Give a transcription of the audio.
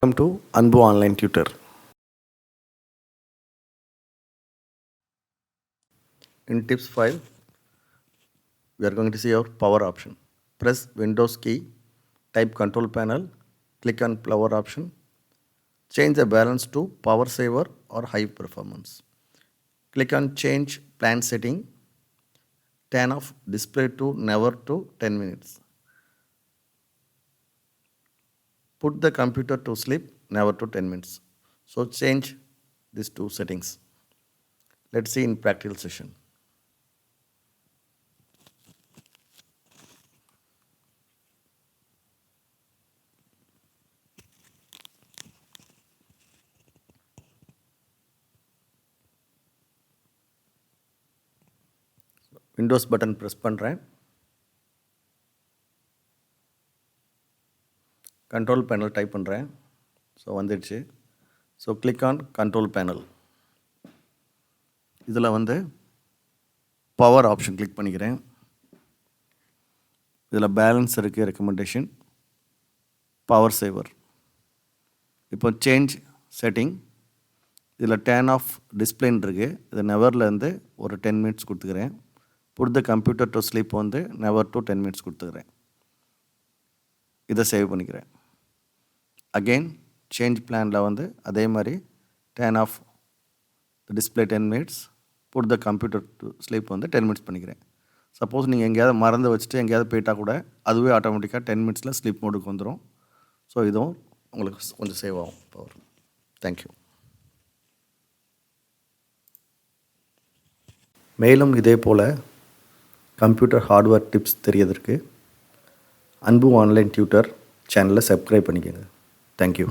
Welcome to Anbu Online Tutor. In tips 5, we are going to see our power option. Press Windows key, type control panel, click on power option, change the balance to power saver or high performance. Click on change plan setting, turn off display to never to 10 minutes. Put the computer to sleep, never to 10 minutes. So change these two settings. Let's see in practical session. Windows button press பண்ணுறேன். Control panel type பண்ணுறேன். So வந்துடுச்சு. So click on control panel. இதில் power option click பண்ணிக்கிறேன். இதில் balance இருக்குது, recommendation, power saver. இப்போ change setting. இதில் turn off டிஸ்பிளேன்னு இருக்குது. இது நெவர்லேருந்து ஒரு 10 மினிட்ஸ் கொடுத்துக்கிறேன். Put the computer to sleep never to 10 minutes கொடுத்துக்கிறேன். இதை சேவ் பண்ணிக்கிறேன். அகெயின் சேஞ்ச் பிளானில் அதே மாதிரி turn off display 10 minutes, put the computer to sleep 10 minutes பண்ணிக்கிறேன். சப்போஸ் நீங்கள் எங்கேயாவது மறந்து வச்சுட்டு எங்கேயாவது போயிட்டால் கூட அதுவே ஆட்டோமேட்டிக்காக 10 மினிட்ஸில் ஸ்லீப் மோடுக்கு வந்துடும். ஸோ இதுவும் உங்களுக்கு கொஞ்சம் சேவ் ஆகும் பவர். தேங்க்யூ. மேலும் இதே போல் கம்ப்யூட்டர் ஹார்ட்வேர் டிப்ஸ் தெரியறதுக்கு அன்பு ஆன்லைன் டியூட்டர் சேனலை சப்ஸ்கிரைப் பண்ணிக்கோங்க. தேங்க்யூ.